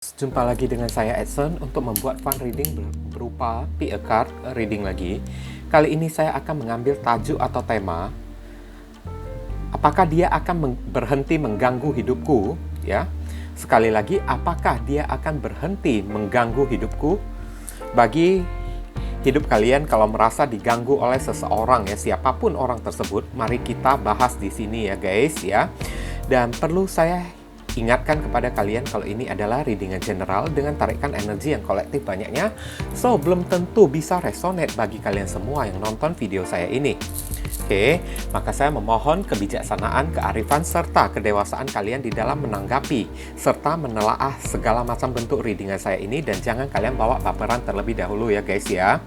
Jumpa lagi dengan saya Edson untuk membuat fun reading berupa pick a card reading lagi. Kali ini saya akan mengambil tajuk atau tema. Apakah dia akan berhenti mengganggu hidupku? Ya. Sekali lagi, apakah dia akan berhenti mengganggu hidupku? Bagi hidup kalian kalau merasa diganggu oleh seseorang ya, siapapun orang tersebut, mari kita bahas di sini ya guys ya. Dan perlu saya ingatkan kepada kalian kalau ini adalah readingan general dengan tarikan energi yang kolektif banyaknya. So, belum tentu bisa resonate bagi kalian semua yang nonton video saya ini. Oke, maka saya memohon kebijaksanaan, kearifan, serta kedewasaan kalian di dalam menanggapi serta menelaah segala macam bentuk readingan saya ini, dan jangan kalian bawa baperan terlebih dahulu ya guys ya.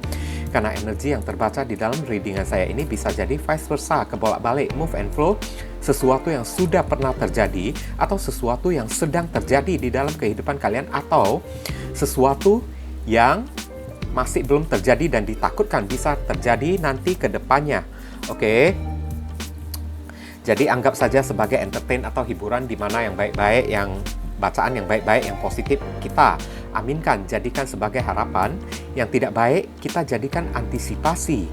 Karena energi yang terbaca di dalam readingan saya ini bisa jadi vice versa, kebolak-balik, move and flow, sesuatu yang sudah pernah terjadi atau sesuatu yang sedang terjadi di dalam kehidupan kalian, atau sesuatu yang masih belum terjadi dan ditakutkan bisa terjadi nanti ke depannya. Oke. Jadi anggap saja sebagai entertain atau hiburan di mana yang baik-baik, yang bacaan yang baik-baik, yang positif kita aminkan, jadikan sebagai harapan. Yang tidak baik kita jadikan antisipasi.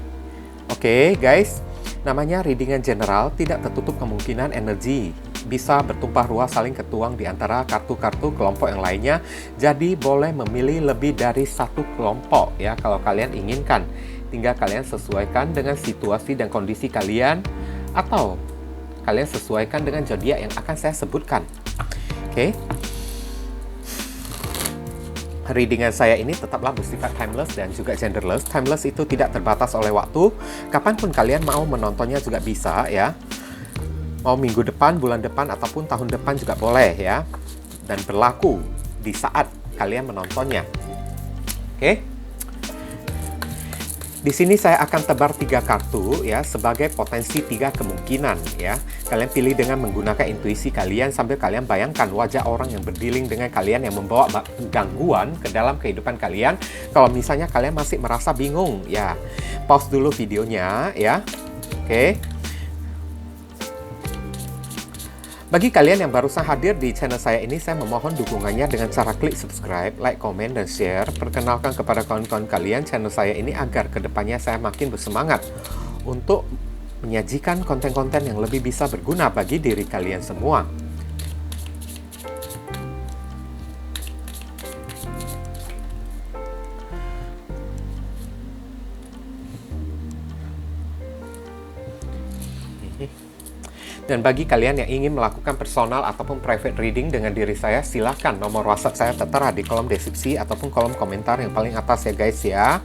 Oke guys, namanya readingan general, tidak tertutup kemungkinan energi bisa bertumpah ruah saling ketuang di antara kartu-kartu kelompok yang lainnya. Jadi boleh memilih lebih dari satu kelompok ya kalau kalian inginkan. Tinggal kalian sesuaikan dengan situasi dan kondisi kalian, atau kalian sesuaikan dengan zodiak yang akan saya sebutkan. Oke. Readingan saya ini tetaplah bersifat timeless dan juga genderless. Timeless itu tidak terbatas oleh waktu. Kapanpun kalian mau menontonnya juga bisa ya. Mau minggu depan, bulan depan, ataupun tahun depan juga boleh ya. Dan berlaku di saat kalian menontonnya. Oke. Di sini saya akan tebar 3 kartu ya sebagai potensi 3 kemungkinan ya. Kalian pilih dengan menggunakan intuisi kalian sambil kalian bayangkan wajah orang yang berdealing dengan kalian yang membawa gangguan ke dalam kehidupan kalian. Kalau misalnya kalian masih merasa bingung ya, pause dulu videonya ya. Oke. Bagi kalian yang barusan hadir di channel saya ini, saya memohon dukungannya dengan cara klik subscribe, like, komen, dan share. Perkenalkan kepada kawan-kawan kalian channel saya ini agar kedepannya saya makin bersemangat untuk menyajikan konten-konten yang lebih bisa berguna bagi diri kalian semua. Dan bagi kalian yang ingin melakukan personal ataupun private reading dengan diri saya, silahkan nomor WhatsApp saya tertera di kolom deskripsi ataupun kolom komentar yang paling atas ya guys ya.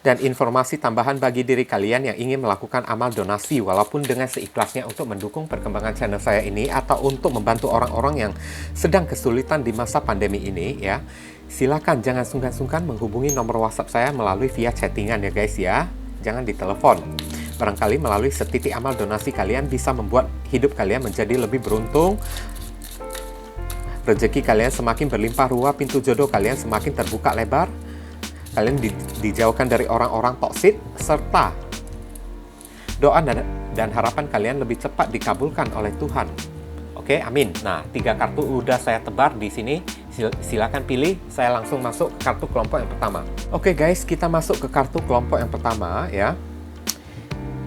Dan informasi tambahan bagi diri kalian yang ingin melakukan amal donasi walaupun dengan seikhlasnya untuk mendukung perkembangan channel saya ini atau untuk membantu orang-orang yang sedang kesulitan di masa pandemi ini ya. Silakan jangan sungkan-sungkan menghubungi nomor WhatsApp saya melalui via chattingan ya guys ya. Jangan ditelepon. Barangkali melalui setitik amal donasi kalian bisa membuat hidup kalian menjadi lebih beruntung. Rezeki kalian semakin berlimpah ruah, pintu jodoh kalian semakin terbuka lebar. Kalian dijauhkan dari orang-orang toksik, serta doa dan harapan kalian lebih cepat dikabulkan oleh Tuhan. Oke, amin. Nah, 3 kartu udah saya tebar di sini. Silakan pilih. Saya langsung masuk ke kartu kelompok yang pertama. Oke guys, kita masuk ke kartu kelompok yang pertama ya.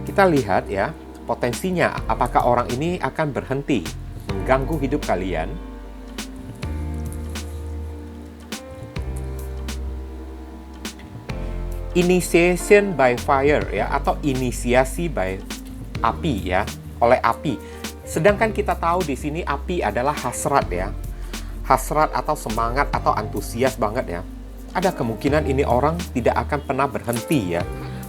Kita lihat ya, potensinya apakah orang ini akan berhenti mengganggu hidup kalian. Initiation by fire ya, atau inisiasi by api ya, oleh api. Sedangkan kita tahu di sini api adalah hasrat ya. Hasrat atau semangat atau antusias banget ya. Ada kemungkinan ini orang tidak akan pernah berhenti ya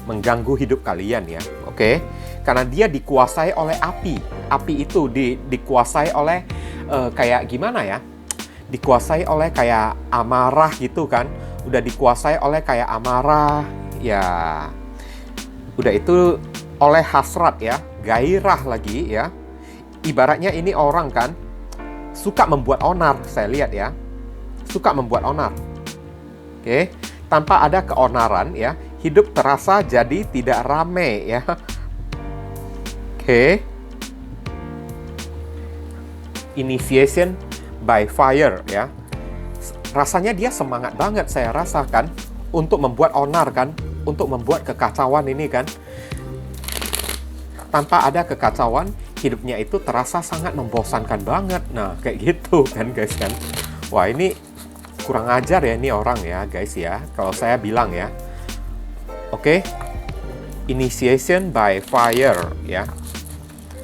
mengganggu hidup kalian ya. Oke. Karena dia dikuasai oleh api. Api itu dikuasai oleh kayak gimana ya? Dikuasai oleh kayak amarah gitu kan. Udah dikuasai oleh kayak amarah ya. Udah itu oleh hasrat ya, gairah lagi ya. Ibaratnya ini orang kan suka membuat onar, saya lihat ya. Suka membuat onar. Oke, tanpa ada keonaran ya, hidup terasa jadi tidak rame ya. Oke. Initiation by fire ya. Rasanya dia semangat banget saya rasakan untuk membuat onar kan, untuk membuat kekacauan ini kan. Tanpa ada kekacauan, hidupnya itu terasa sangat membosankan banget. Nah, kayak gitu kan guys kan. Wah, ini kurang ajar ya ini orang ya guys ya, kalau saya bilang ya. Oke. Initiation by fire ya.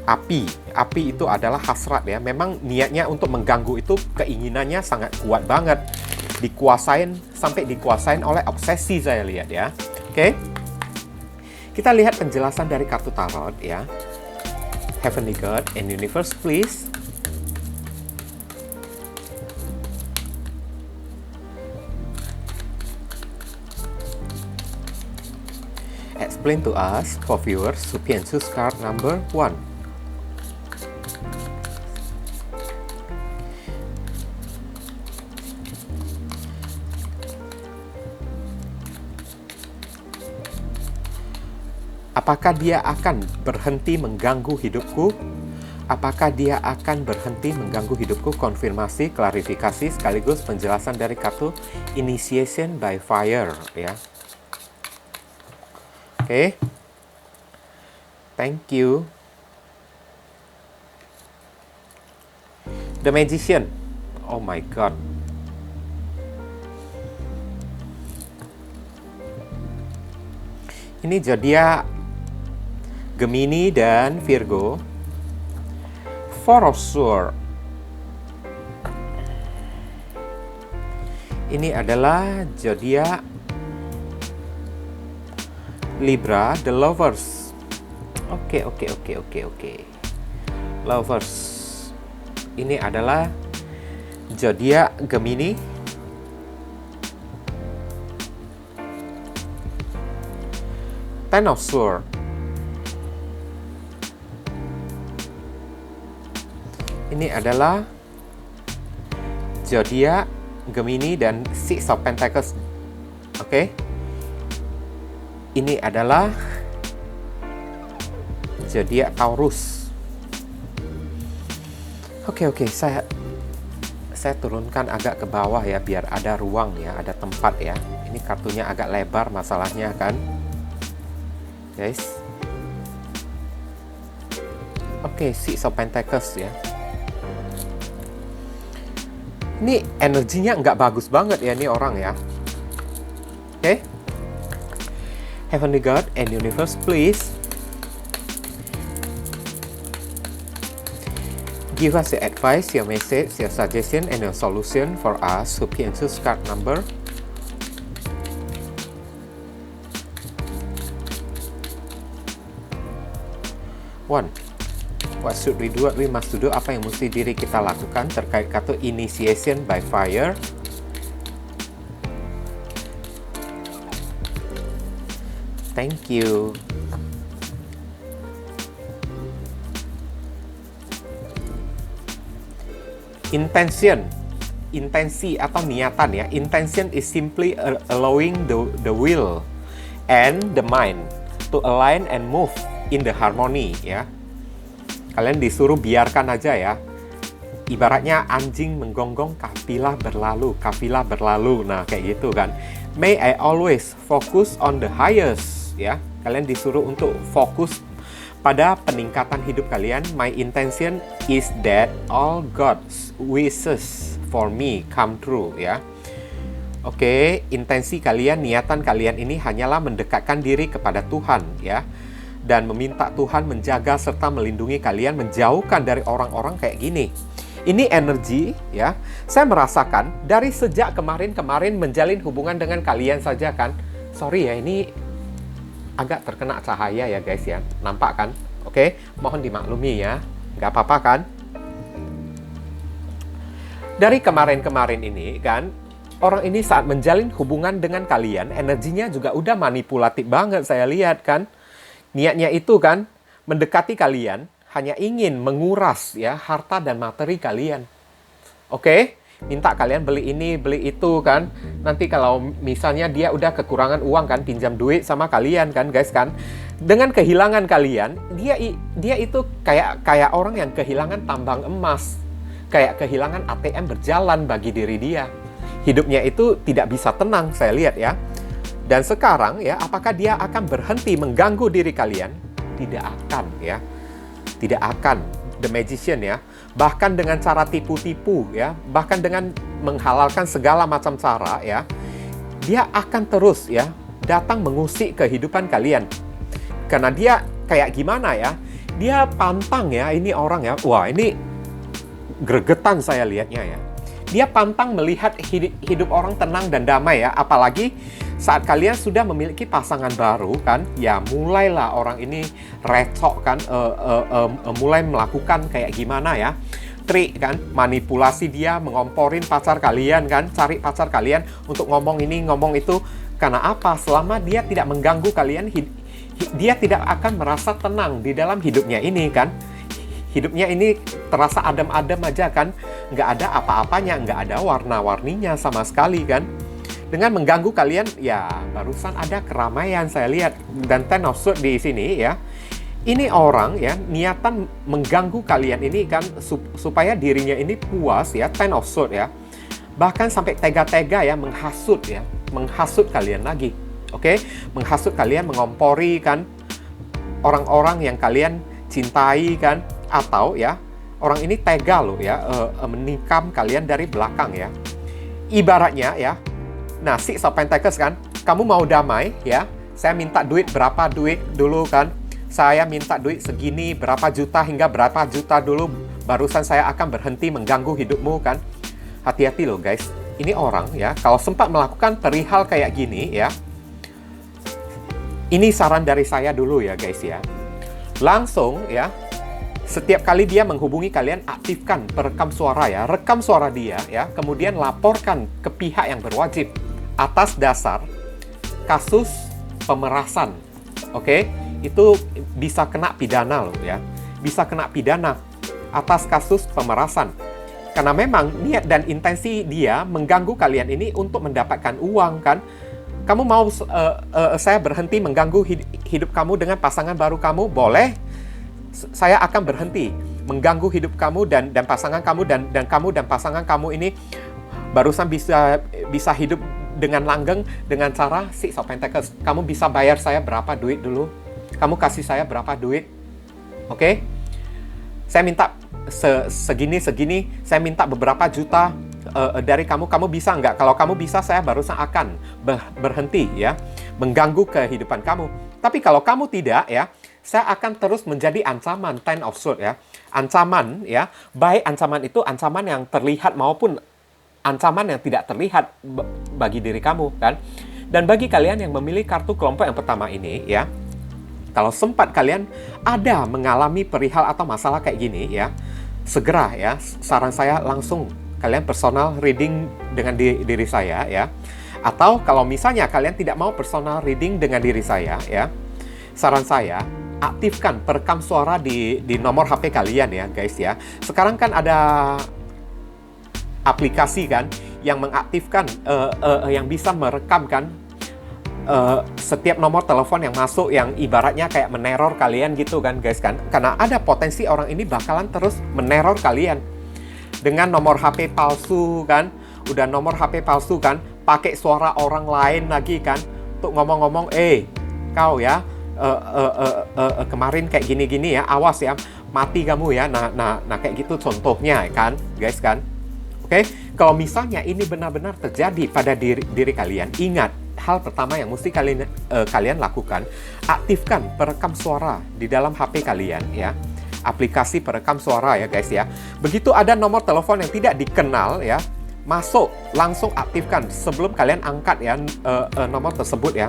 Api itu adalah hasrat ya. Memang niatnya untuk mengganggu itu keinginannya sangat kuat banget. Sampai dikuasain oleh obsesi saya lihat ya. Oke. Kita lihat penjelasan dari kartu tarot ya. Heavenly God and Universe please. Explain to us for viewers who can choose card number 1. Apakah dia akan berhenti mengganggu hidupku? Apakah dia akan berhenti mengganggu hidupku? Konfirmasi, klarifikasi, sekaligus penjelasan dari kartu Initiation by Fire ya. Oke. Thank you. The Magician. Oh my God. Ini zodiak Gemini dan Virgo. Four of Swords. Ini adalah zodiak Libra, The Lovers. Oke. Lovers. Ini adalah zodiak Gemini. Ten of Swords. Ini adalah zodiak Gemini dan Six of Pentacles. Oke. Ini adalah zodiak Taurus. Oke, saya turunkan agak ke bawah ya biar ada ruang ya, ada tempat ya. Ini kartunya agak lebar masalahnya kan. Guys. Oke, Six of Pentacles ya. Ini energinya nggak bagus banget ya ini orang ya. Oke. Heavenly God and Universe please give us your advice, your message, your suggestion, and your solution for us who can choose card number 1. What should we do? What we must do? Apa yang mesti diri kita lakukan terkait kartu Initiation by Fire? Thank you. Intensi atau niatan ya. Intention is simply allowing the will and the mind to align and move in the harmony ya. Kalian disuruh biarkan aja ya. Ibaratnya anjing menggonggong, kafilah berlalu. Nah, kayak gitu kan. May I always focus on the highest ya. Kalian disuruh untuk fokus pada peningkatan hidup kalian. My intention is that all God's wishes for me come true ya. Oke, intensi kalian, niatan kalian ini hanyalah mendekatkan diri kepada Tuhan ya. Dan meminta Tuhan menjaga serta melindungi kalian, menjauhkan dari orang-orang kayak gini. Ini energi ya. Saya merasakan dari sejak kemarin menjalin hubungan dengan kalian saja kan. Sorry ya, ini agak terkena cahaya ya guys ya. Nampak kan? Oke, mohon dimaklumi ya. Nggak apa-apa kan? Dari kemarin ini kan, orang ini saat menjalin hubungan dengan kalian, energinya juga udah manipulatif banget saya lihat kan. Niatnya itu kan mendekati kalian hanya ingin menguras ya harta dan materi kalian. Oke? Minta kalian beli ini, beli itu kan. Nanti kalau misalnya dia udah kekurangan uang kan, pinjam duit sama kalian kan guys kan. Dengan kehilangan kalian, dia itu kayak orang yang kehilangan tambang emas, kayak kehilangan ATM berjalan bagi diri dia. Hidupnya itu tidak bisa tenang, saya lihat ya. Dan sekarang ya, apakah dia akan berhenti mengganggu diri kalian? Tidak akan ya. Tidak akan. The Magician ya. Bahkan dengan cara tipu-tipu ya, bahkan dengan menghalalkan segala macam cara ya, dia akan terus ya datang mengusik kehidupan kalian. Karena dia kayak gimana ya? Dia pantang ya, ini orang ya. Wah, ini gregetan saya lihatnya ya. Dia pantang melihat hidup orang tenang dan damai ya. Apalagi saat kalian sudah memiliki pasangan baru kan, ya mulailah orang ini recok kan, mulai melakukan kayak gimana ya, trik kan, manipulasi dia, mengomporin pacar kalian kan, cari pacar kalian untuk ngomong ini, ngomong itu. Karena apa? Selama dia tidak mengganggu kalian, dia tidak akan merasa tenang di dalam hidupnya ini kan. Hidupnya ini terasa adem-adem aja kan, nggak ada apa-apanya, nggak ada warna-warninya sama sekali kan. Dengan mengganggu kalian, ya barusan ada keramaian saya lihat. Dan Ten of Swords di sini ya, ini orang ya niatan mengganggu kalian ini kan supaya dirinya ini puas ya, Ten of Swords ya. Bahkan sampai tega-tega ya menghasut kalian lagi. Oke, menghasut kalian, mengompori kan orang-orang yang kalian cintai kan, atau ya orang ini tega loh ya menikam kalian dari belakang ya. Ibaratnya ya, nah Six of Pentacles kan, kamu mau damai ya, saya minta duit berapa duit dulu kan, saya minta duit segini, berapa juta hingga berapa juta dulu, barusan saya akan berhenti mengganggu hidupmu kan. Hati-hati loh guys, ini orang ya kalau sempat melakukan perihal kayak gini ya, ini saran dari saya dulu ya guys ya. Langsung ya, setiap kali dia menghubungi kalian, aktifkan perekam suara ya. Rekam suara dia ya, kemudian laporkan ke pihak yang berwajib atas dasar kasus pemerasan. Oke? Itu bisa kena pidana loh ya. Bisa kena pidana atas kasus pemerasan. Karena memang niat dan intensi dia mengganggu kalian ini untuk mendapatkan uang kan. Kamu mau saya berhenti mengganggu hidup kamu dengan pasangan baru kamu? Boleh. Saya akan berhenti mengganggu hidup kamu dan pasangan kamu, dan kamu dan pasangan kamu ini barusan bisa hidup dengan langgeng dengan cara Six of Pentacles. Kamu bisa bayar saya berapa duit dulu? Kamu kasih saya berapa duit? Oke? Saya minta segini, saya minta beberapa juta dari kamu. Kamu bisa nggak? Kalau kamu bisa, saya barusan akan berhenti ya mengganggu kehidupan kamu. Tapi kalau kamu tidak ya, saya akan terus menjadi ancaman. Ten of Swords ya. Ancaman ya, baik ancaman itu ancaman yang terlihat maupun ancaman yang tidak terlihat bagi diri kamu kan. Dan bagi kalian yang memilih kartu kelompok yang pertama ini ya, kalau sempat kalian ada mengalami perihal atau masalah kayak gini ya, segera ya, saran saya langsung kalian personal reading dengan diri saya ya. Atau kalau misalnya kalian tidak mau personal reading dengan diri saya ya, saran saya aktifkan perekam suara di nomor HP kalian ya guys ya. Sekarang kan ada aplikasi kan yang mengaktifkan yang bisa merekam kan setiap nomor telepon yang masuk, yang ibaratnya kayak meneror kalian gitu kan guys kan. Karena ada potensi orang ini bakalan terus meneror kalian dengan nomor HP palsu kan. Udah nomor HP palsu kan, pakai suara orang lain lagi kan untuk ngomong-ngomong, kau ya kemarin kayak gini-gini ya, awas ya, mati kamu ya. Nah kayak gitu contohnya kan guys kan. Oke, kalau misalnya ini benar-benar terjadi pada diri kalian, ingat hal pertama yang mesti kalian lakukan, aktifkan perekam suara di dalam HP kalian ya. Aplikasi perekam suara ya guys ya. Begitu ada nomor telepon yang tidak dikenal ya, masuk, langsung aktifkan sebelum kalian angkat ya nomor tersebut ya.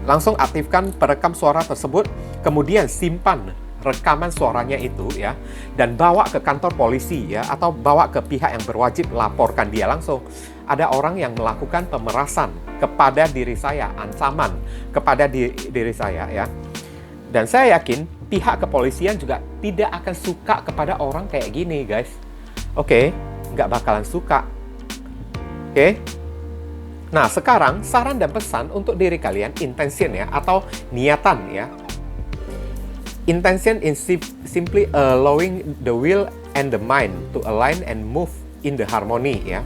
Langsung aktifkan perekam suara tersebut, kemudian simpan rekaman suaranya itu ya, dan bawa ke kantor polisi ya, atau bawa ke pihak yang berwajib, laporkan dia langsung. Ada orang yang melakukan pemerasan kepada diri saya, ancaman kepada diri saya ya. Dan saya yakin pihak kepolisian juga tidak akan suka kepada orang kayak gini guys. Oke, nggak bakalan suka. Oke. Nah, sekarang saran dan pesan untuk diri kalian, intention ya, atau niatan ya. Intention is simply allowing the will and the mind to align and move in the harmony ya.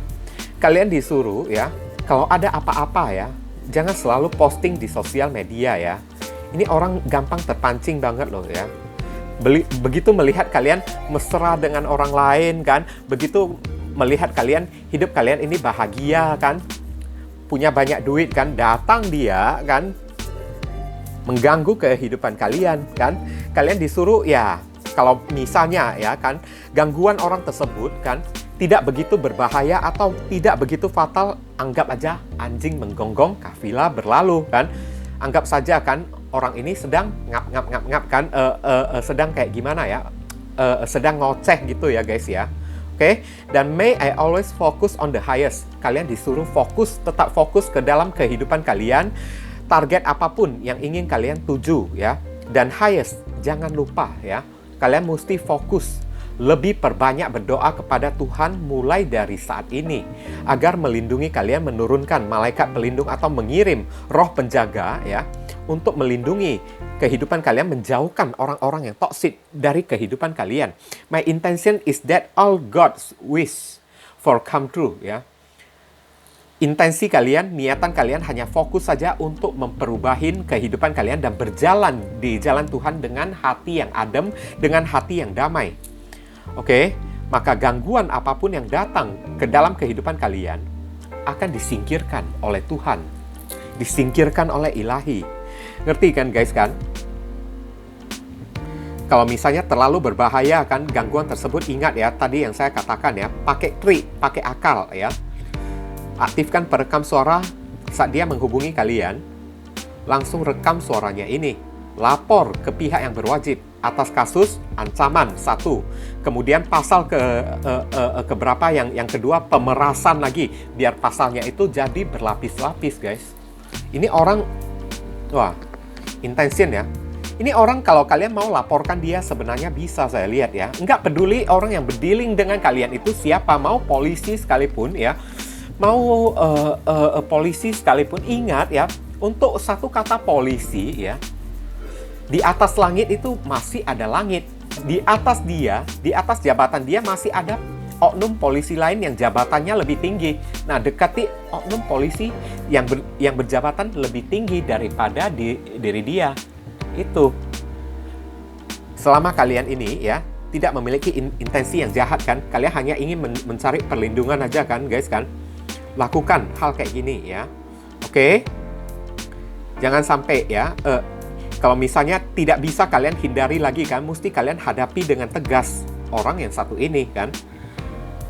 Kalian disuruh ya, kalau ada apa-apa ya, jangan selalu posting di sosial media ya. Ini orang gampang terpancing banget loh ya. Begitu melihat kalian mesra dengan orang lain kan, begitu melihat kalian, hidup kalian ini bahagia kan, punya banyak duit kan, datang dia kan, mengganggu kehidupan kalian kan. Kalian disuruh ya, kalau misalnya ya kan, gangguan orang tersebut kan tidak begitu berbahaya atau tidak begitu fatal, anggap aja anjing menggonggong, kafilah berlalu kan. Anggap saja kan orang ini sedang ngap kan, sedang kayak gimana ya, sedang ngoceh gitu ya guys ya. Oke, dan may I always focus on the highest. Kalian disuruh fokus, tetap fokus ke dalam kehidupan kalian, target apapun yang ingin kalian tuju ya. Dan highest, jangan lupa ya, kalian mesti fokus, lebih perbanyak berdoa kepada Tuhan mulai dari saat ini, agar melindungi kalian, menurunkan malaikat pelindung atau mengirim roh penjaga ya, untuk melindungi kehidupan kalian, menjauhkan orang-orang yang toksik dari kehidupan kalian. My intention is that all God's wish for come true ya. Intensi kalian, niatan kalian hanya fokus saja untuk memperubahin kehidupan kalian dan berjalan di jalan Tuhan dengan hati yang adem, dengan hati yang damai. Oke, maka gangguan apapun yang datang ke dalam kehidupan kalian akan disingkirkan oleh Tuhan, disingkirkan oleh Ilahi. Ngerti kan guys kan? Kalau misalnya terlalu berbahaya kan gangguan tersebut, ingat ya tadi yang saya katakan ya, pakai trik, pakai akal ya. Aktifkan perekam suara saat dia menghubungi kalian. Langsung rekam suaranya ini. Lapor ke pihak yang berwajib atas kasus ancaman 1. Kemudian pasal keberapa yang kedua, pemerasan lagi. Biar pasalnya itu jadi berlapis-lapis guys. Ini orang, wah, intention ya. Ini orang kalau kalian mau laporkan dia sebenarnya bisa, saya lihat ya. Nggak peduli orang yang berdealing dengan kalian itu siapa, mau polisi sekalipun ya. Mau polisi sekalipun, ingat ya, untuk satu kata polisi ya, di atas langit itu masih ada langit. Di atas dia, di atas jabatan dia masih ada oknum polisi lain yang jabatannya lebih tinggi. Nah, dekati oknum polisi yang berjabatan lebih tinggi daripada diri dia. Itu. Selama kalian ini ya tidak memiliki intensi yang jahat kan, kalian hanya ingin mencari perlindungan aja kan guys kan. Lakukan hal kayak gini ya. Oke. Jangan sampai ya, kalau misalnya tidak bisa kalian hindari lagi kan, mesti kalian hadapi dengan tegas orang yang satu ini kan.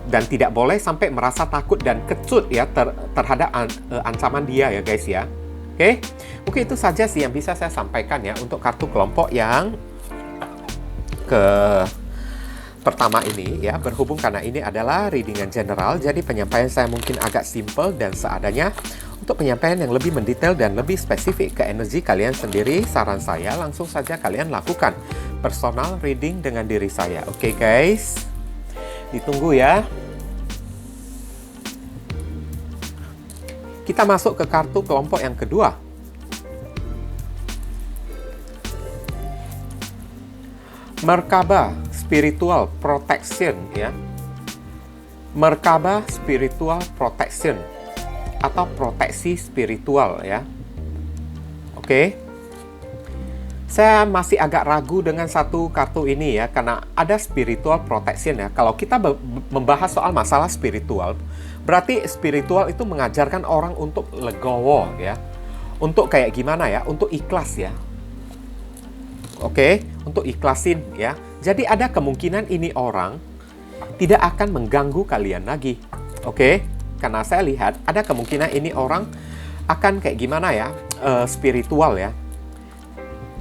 Dan tidak boleh sampai merasa takut dan kecut ya terhadap ancaman dia ya guys ya. Oke. Oke, itu saja sih yang bisa saya sampaikan ya untuk kartu kelompok yang pertama ini ya, berhubung karena ini adalah readingan general, jadi penyampaian saya mungkin agak simple dan seadanya. Untuk penyampaian yang lebih mendetail dan lebih spesifik ke energi kalian sendiri, saran saya langsung saja kalian lakukan personal reading dengan diri saya. Oke guys, ditunggu ya. Kita masuk ke kartu kelompok yang kedua. Merkaba spiritual protection ya. Merkaba spiritual protection atau proteksi spiritual ya. Oke. Saya masih agak ragu dengan satu kartu ini ya, karena ada spiritual protection ya. Kalau kita membahas soal masalah spiritual, berarti spiritual itu mengajarkan orang untuk legowo ya. Untuk kayak gimana ya? Untuk ikhlas ya. Oke, untuk ikhlasin ya. Jadi ada kemungkinan ini orang tidak akan mengganggu kalian lagi. Oke, karena saya lihat ada kemungkinan ini orang akan kayak gimana ya, spiritual ya.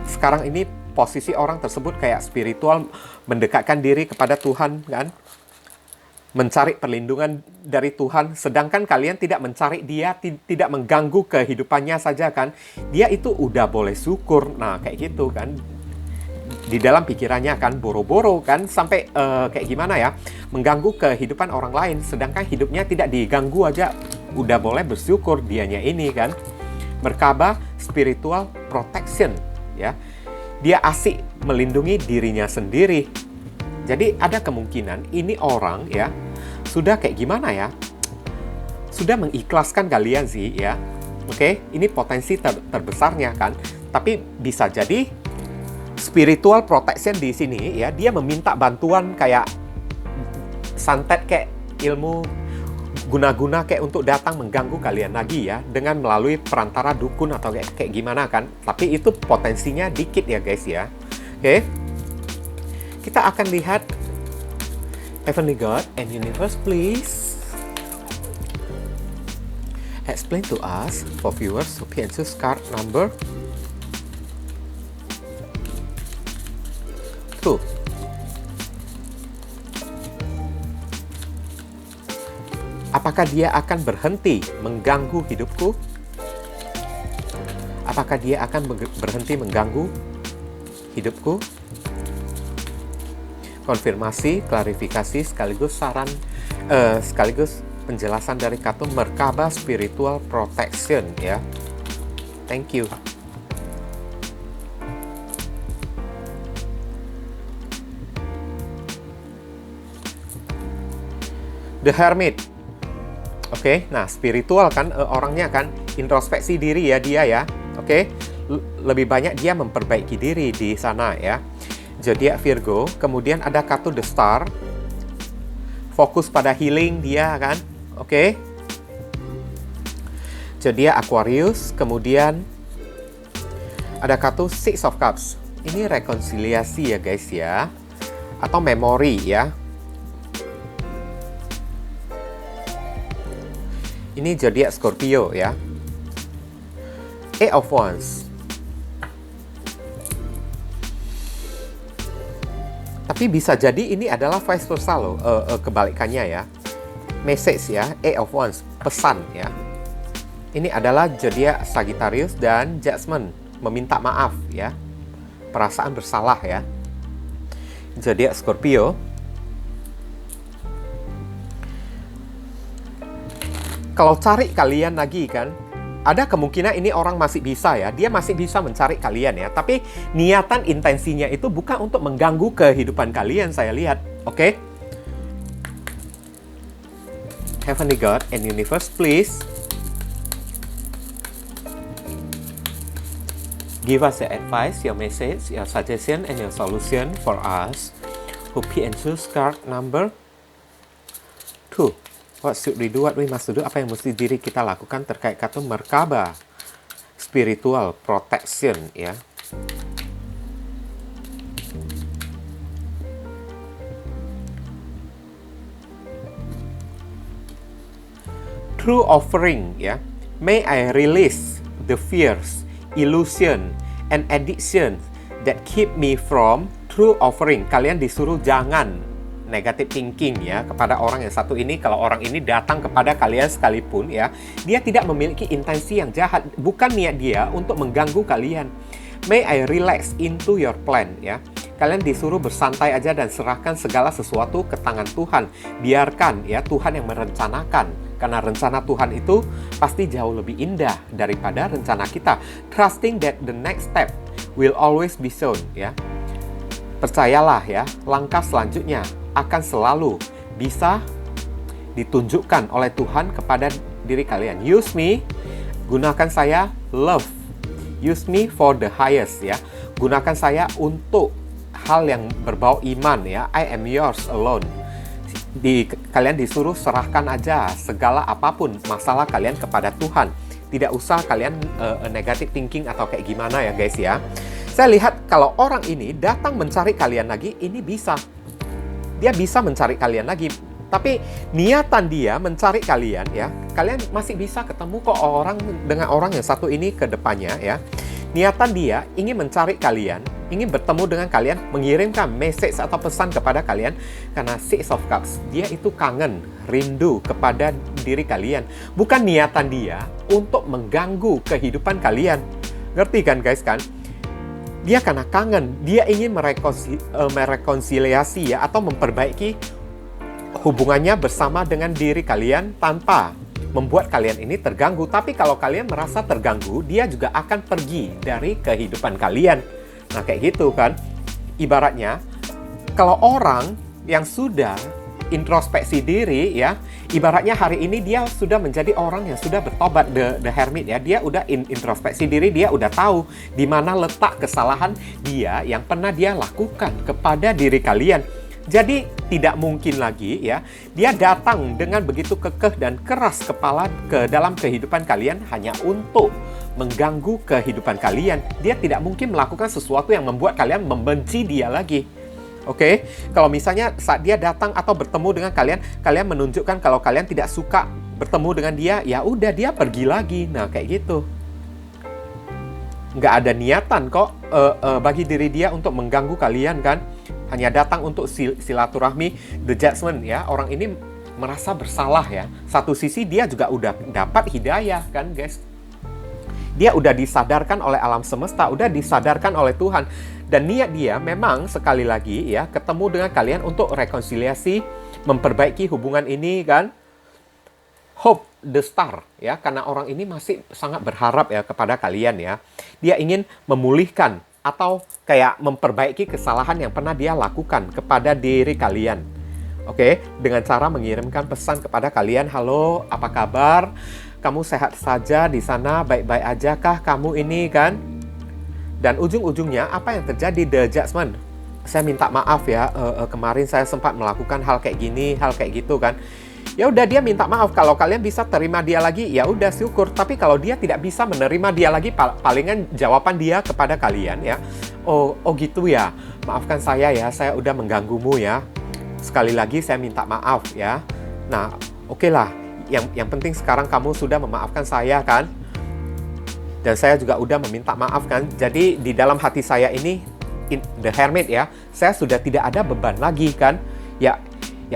Sekarang ini posisi orang tersebut kayak spiritual, mendekatkan diri kepada Tuhan kan, mencari perlindungan dari Tuhan. Sedangkan kalian tidak mencari dia, tidak mengganggu kehidupannya saja kan. Dia itu udah boleh syukur. Nah kayak gitu kan. Di dalam pikirannya kan boro-boro kan, sampai kayak gimana ya, mengganggu kehidupan orang lain, sedangkan hidupnya tidak diganggu aja udah boleh bersyukur dianya ini kan. Merkaba spiritual protection ya. Dia asik melindungi dirinya sendiri. Jadi ada kemungkinan ini orang ya sudah kayak gimana ya? Sudah mengikhlaskan kalian sih ya. Oke, ini potensi terbesarnya kan. Tapi bisa jadi spiritual protection di sini ya, dia meminta bantuan kayak santet kayak ilmu guna-guna kayak untuk datang mengganggu kalian lagi ya, dengan melalui perantara dukun atau kayak gimana kan. Tapi itu potensinya dikit ya guys ya. Oke. Kita akan lihat Heavenly God and Universe, please explain to us for viewers who can choose card number 2. Apakah dia akan berhenti mengganggu hidupku? Apakah dia akan berhenti mengganggu hidupku? Konfirmasi, klarifikasi, sekaligus saran, sekaligus penjelasan dari kartu Merkaba Spiritual Protection ya. Thank you. The Hermit. Oke, nah spiritual kan orangnya kan introspeksi diri ya dia ya. Oke, lebih banyak dia memperbaiki diri di sana ya. Zodiak Virgo, kemudian ada kartu The Star. Fokus pada healing dia kan. Oke. Zodiak Aquarius, kemudian ada kartu Six of Cups. Ini rekonsiliasi ya guys ya. Atau memori ya. Ini zodiak Scorpio ya. Eight of Wands. Tapi bisa jadi ini adalah vice versa loh, kebalikannya ya. Message ya, Eight of Wands, pesan ya. Ini adalah zodiak Sagittarius dan Judgment, meminta maaf ya. Perasaan bersalah ya. Zodiak Scorpio. Kalau cari kalian lagi kan, ada kemungkinan ini orang masih bisa ya, dia masih bisa mencari kalian ya. Tapi niatan intensinya itu bukan untuk mengganggu kehidupan kalian, saya lihat. Oke? Heavenly God and Universe, please give us your advice, your message, your suggestion, and your solution for us who pick and choose card number 2. What should we do? What we must do? Apa yang mesti diri kita lakukan terkait kartu Merkaba Spiritual Protection ya. True offering ya. May I release the fears, illusion, and addiction that keep me from true offering. Kalian disuruh jangan negative thinking ya kepada orang yang satu ini. Kalau orang ini datang kepada kalian sekalipun ya, dia tidak memiliki intensi yang jahat, bukan niat dia untuk mengganggu kalian. May I relax into your plan ya. Kalian disuruh bersantai aja dan serahkan segala sesuatu ke tangan Tuhan. Biarkan ya Tuhan yang merencanakan, karena rencana Tuhan itu pasti jauh lebih indah daripada rencana kita. Trusting that the next step will always be shown ya. Percayalah ya, langkah selanjutnya akan selalu bisa ditunjukkan oleh Tuhan kepada diri kalian. Use me, gunakan saya, love. Use me for the highest ya. Gunakan saya untuk hal yang berbau iman ya. I am yours alone. Kalian disuruh serahkan aja segala apapun masalah kalian kepada Tuhan. Tidak usah kalian negative thinking atau kayak gimana ya guys ya. Saya lihat kalau orang ini datang mencari kalian lagi, ini bisa. Dia bisa mencari kalian lagi. Tapi niatan dia mencari kalian ya, kalian masih bisa ketemu kok dengan orang yang satu ini ke depannya ya. Niatan dia ingin mencari kalian, ingin bertemu dengan kalian, mengirimkan message atau pesan kepada kalian. Karena Six of Cups, dia itu kangen, rindu kepada diri kalian. Bukan niatan dia untuk mengganggu kehidupan kalian. Ngerti kan guys kan? Dia karena kangen, dia ingin merekonsiliasi ya, atau memperbaiki hubungannya bersama dengan diri kalian tanpa membuat kalian ini terganggu. Tapi kalau kalian merasa terganggu, dia juga akan pergi dari kehidupan kalian. Nah, kayak gitu kan. Ibaratnya, kalau orang yang sudah introspeksi diri ya, ibaratnya hari ini dia sudah menjadi orang yang sudah bertobat, the hermit ya. Dia udah introspeksi diri, dia udah tahu di mana letak kesalahan dia yang pernah dia lakukan kepada diri kalian. Jadi tidak mungkin lagi ya, dia datang dengan begitu kekeh dan keras kepala ke dalam kehidupan kalian hanya untuk mengganggu kehidupan kalian. Dia tidak mungkin melakukan sesuatu yang membuat kalian membenci dia lagi. Oke, kalau misalnya saat dia datang atau bertemu dengan kalian, kalian menunjukkan kalau kalian tidak suka bertemu dengan dia, ya udah dia pergi lagi. Nah, kayak gitu. Nggak ada niatan kok bagi diri dia untuk mengganggu kalian kan. Hanya datang untuk silaturahmi, the judgment ya. Orang ini merasa bersalah ya. Satu sisi dia juga udah dapat hidayah kan guys. Dia udah disadarkan oleh alam semesta, udah disadarkan oleh Tuhan. Dan niat dia memang sekali lagi ya, ketemu dengan kalian untuk rekonsiliasi, memperbaiki hubungan ini kan. Hope the star ya, karena orang ini masih sangat berharap ya kepada kalian ya. Dia ingin memulihkan atau kayak memperbaiki kesalahan yang pernah dia lakukan kepada diri kalian. Oke, dengan cara mengirimkan pesan kepada kalian, halo, apa kabar? Kamu sehat saja di sana, baik-baik aja kah kamu ini kan? Dan ujung-ujungnya apa yang terjadi? The judgment. Saya minta maaf ya, kemarin saya sempat melakukan hal kayak gini, hal kayak gitu kan. Ya udah, dia minta maaf. Kalau kalian bisa terima dia lagi, ya udah syukur. Tapi kalau dia tidak bisa menerima dia lagi, palingan jawaban dia kepada kalian ya, oh gitu ya, maafkan saya ya, saya udah mengganggumu ya. Sekali lagi saya minta maaf ya. Nah, oke lah. Yang penting sekarang kamu sudah memaafkan saya kan? Dan saya juga udah meminta maaf kan. Jadi di dalam hati saya ini, the hermit ya, saya sudah tidak ada beban lagi kan. Ya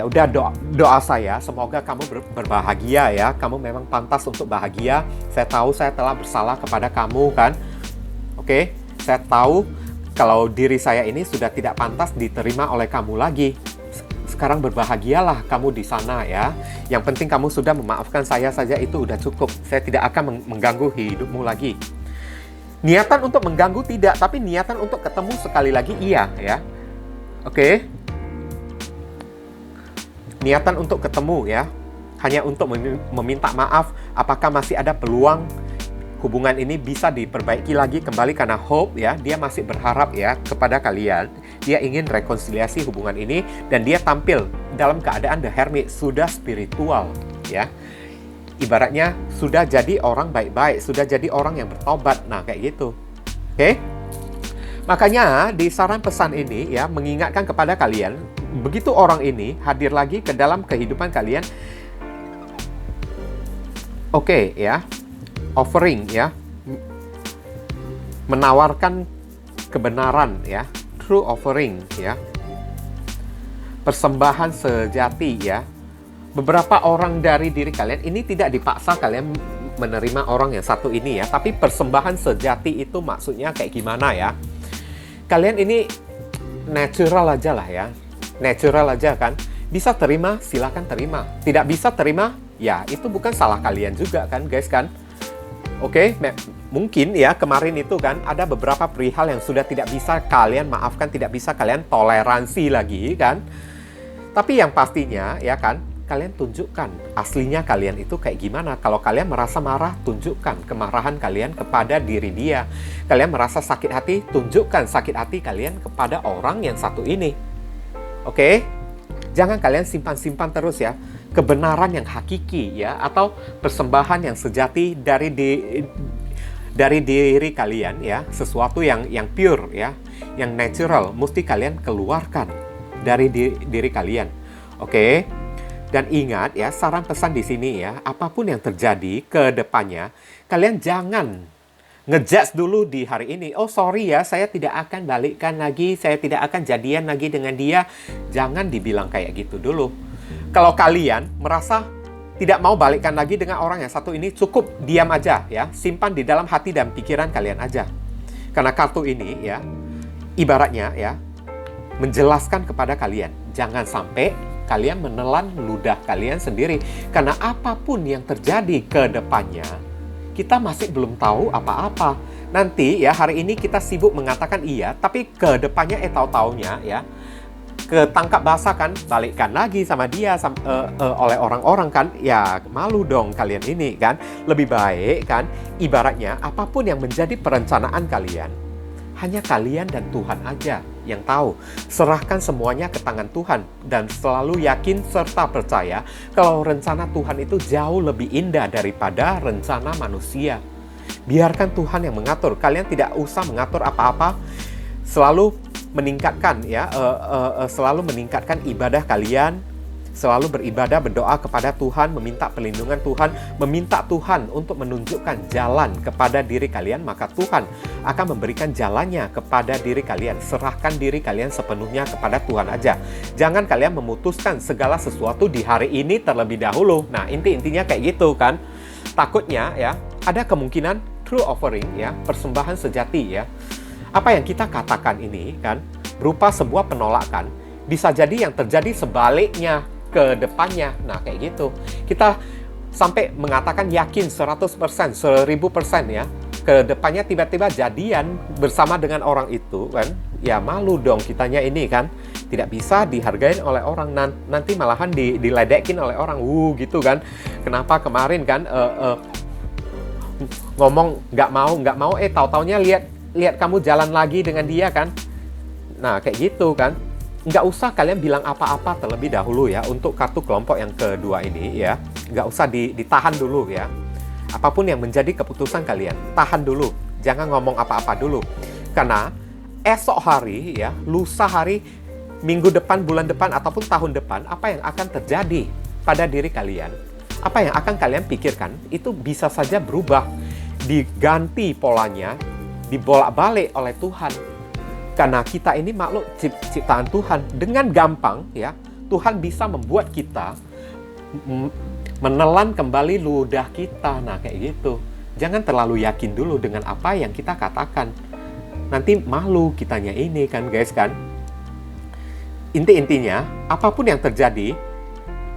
udah, doa saya semoga kamu berbahagia ya. Kamu memang pantas untuk bahagia. Saya tahu saya telah bersalah kepada kamu kan. Oke, saya tahu kalau diri saya ini sudah tidak pantas diterima oleh kamu lagi. Sekarang berbahagialah kamu di sana ya. Yang penting kamu sudah memaafkan saya saja, itu udah cukup. Saya tidak akan mengganggu hidupmu lagi. Niatan untuk mengganggu tidak, tapi niatan untuk ketemu sekali lagi iya ya. Oke. Niatan untuk ketemu ya. Hanya untuk meminta maaf, apakah masih ada peluang hubungan ini bisa diperbaiki lagi kembali, karena hope ya, dia masih berharap ya kepada kalian. Dia ingin rekonsiliasi hubungan ini dan dia tampil dalam keadaan the hermit, sudah spiritual ya. Ibaratnya sudah jadi orang baik-baik, sudah jadi orang yang bertobat. Nah, kayak gitu. Oke? Makanya di saran pesan ini ya, mengingatkan kepada kalian, begitu orang ini hadir lagi ke dalam kehidupan kalian, oke ya, offering ya, menawarkan kebenaran ya, true offering ya, persembahan sejati ya. Beberapa orang dari diri kalian ini tidak dipaksa kalian menerima orang yang satu ini ya, tapi persembahan sejati itu maksudnya kayak gimana ya? Kalian ini natural aja lah ya, natural aja kan. Bisa terima, silakan terima. Tidak bisa terima, ya itu bukan salah kalian juga kan guys kan. Oke, mungkin ya kemarin itu kan ada beberapa perihal yang sudah tidak bisa kalian maafkan, tidak bisa kalian toleransi lagi kan. Tapi yang pastinya ya kan, kalian tunjukkan aslinya kalian itu kayak gimana. Kalau kalian merasa marah, tunjukkan kemarahan kalian kepada diri dia. Kalian merasa sakit hati, tunjukkan sakit hati kalian kepada orang yang satu ini. Oke? Jangan kalian simpan-simpan terus ya kebenaran yang hakiki ya, atau persembahan yang sejati dari diri kalian ya, sesuatu yang pure ya, yang natural, mesti kalian keluarkan dari diri kalian. Oke? Dan ingat ya, saran pesan di sini ya, apapun yang terjadi ke depannya, kalian jangan ngejudge dulu di hari ini. Oh sorry ya, saya tidak akan balikkan lagi, saya tidak akan jadian lagi dengan dia. Jangan dibilang kayak gitu dulu. Kalau kalian merasa tidak mau balikkan lagi dengan orang yang satu ini, cukup diam aja ya, simpan di dalam hati dan pikiran kalian aja. Karena kartu ini ya, ibaratnya ya, menjelaskan kepada kalian, jangan sampai kalian menelan ludah kalian sendiri. Karena apapun yang terjadi ke depannya, kita masih belum tahu apa-apa. Nanti ya, hari ini kita sibuk mengatakan iya, tapi ke depannya tahu-taunya ya, ketangkap basah kan, balikkan lagi sama dia oleh orang-orang kan. Ya malu dong kalian ini kan. Lebih baik kan, ibaratnya apapun yang menjadi perencanaan kalian, hanya kalian dan Tuhan aja yang tahu. Serahkan semuanya ke tangan Tuhan dan selalu yakin serta percaya kalau rencana Tuhan itu jauh lebih indah daripada rencana manusia. Biarkan Tuhan yang mengatur. Kalian tidak usah mengatur apa-apa. Selalu meningkatkan ya, selalu meningkatkan ibadah kalian. Selalu beribadah, berdoa kepada Tuhan, meminta perlindungan Tuhan, meminta Tuhan untuk menunjukkan jalan kepada diri kalian, maka Tuhan akan memberikan jalannya kepada diri kalian. Serahkan diri kalian sepenuhnya kepada Tuhan aja. Jangan kalian memutuskan segala sesuatu di hari ini terlebih dahulu. Nah, intinya kayak gitu kan. Takutnya ya, ada kemungkinan true offering ya, persembahan sejati ya. Apa yang kita katakan ini kan, berupa sebuah penolakan, bisa jadi yang terjadi sebaliknya ke depannya. Nah kayak gitu, kita sampai mengatakan yakin 100%, 1000% ya, ke depannya tiba-tiba jadian bersama dengan orang itu kan. Ya malu dong kitanya ini kan, tidak bisa dihargain oleh orang, nanti malahan diledekin oleh orang, gitu kan. Kenapa kemarin kan ngomong nggak mau, tahu-taunya lihat kamu jalan lagi dengan dia kan. Nah kayak gitu kan. Nggak usah kalian bilang apa-apa terlebih dahulu ya untuk kartu kelompok yang kedua ini ya. Nggak usah ditahan dulu ya. Apapun yang menjadi keputusan kalian, tahan dulu. Jangan ngomong apa-apa dulu. Karena esok hari ya, lusa hari, minggu depan, bulan depan, ataupun tahun depan, apa yang akan terjadi pada diri kalian, apa yang akan kalian pikirkan, itu bisa saja berubah. Diganti polanya, dibolak-balik oleh Tuhan. Karena kita ini makhluk ciptaan Tuhan. Dengan gampang ya, Tuhan bisa membuat kita menelan kembali ludah kita. Nah kayak gitu. Jangan terlalu yakin dulu dengan apa yang kita katakan. Nanti malu kitanya ini kan guys kan. Intinya, apapun yang terjadi,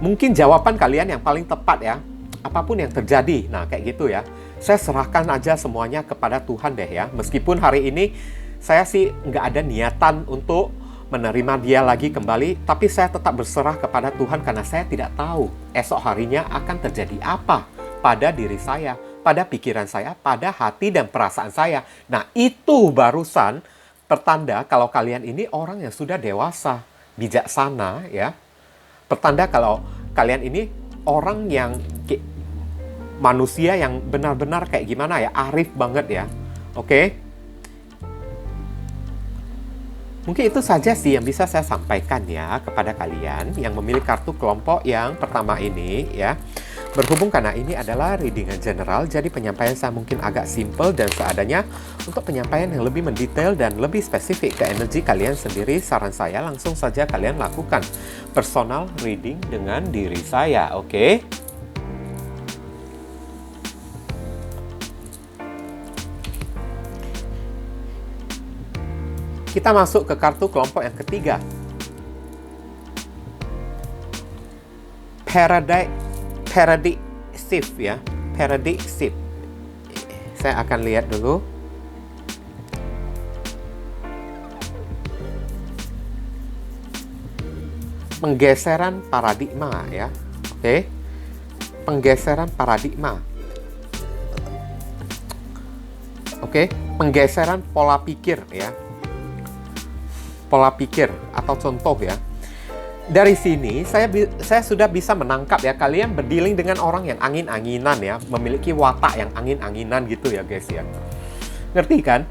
mungkin jawaban kalian yang paling tepat ya. Apapun yang terjadi, nah kayak gitu ya. Saya serahkan aja semuanya kepada Tuhan deh ya. Meskipun hari ini saya sih nggak ada niatan untuk menerima dia lagi kembali, tapi saya tetap berserah kepada Tuhan karena saya tidak tahu esok harinya akan terjadi apa pada diri saya, pada pikiran saya, pada hati dan perasaan saya. Nah itu barusan pertanda kalau kalian ini orang yang sudah dewasa, bijaksana ya. Pertanda kalau kalian ini orang yang manusia yang benar-benar kayak gimana ya, arif banget ya. Oke? Mungkin itu saja sih yang bisa saya sampaikan ya kepada kalian yang memilih kartu kelompok yang pertama ini ya. Berhubung karena ini adalah readingan general, jadi penyampaian saya mungkin agak simple dan seadanya. Untuk penyampaian yang lebih mendetail dan lebih spesifik ke energi kalian sendiri, saran saya langsung saja kalian lakukan personal reading dengan diri saya, oke? Kita masuk ke kartu kelompok yang ketiga. Paradigm shift ya. Paradigm shift. Saya akan lihat dulu. Penggeseran paradigma ya. Oke. Penggeseran paradigma. Oke, penggeseran pola pikir ya. Pola pikir atau contoh ya. Dari sini saya sudah bisa menangkap ya, kalian berdealing dengan orang yang angin-anginan ya, memiliki watak yang angin-anginan gitu ya guys ya. Ngerti kan?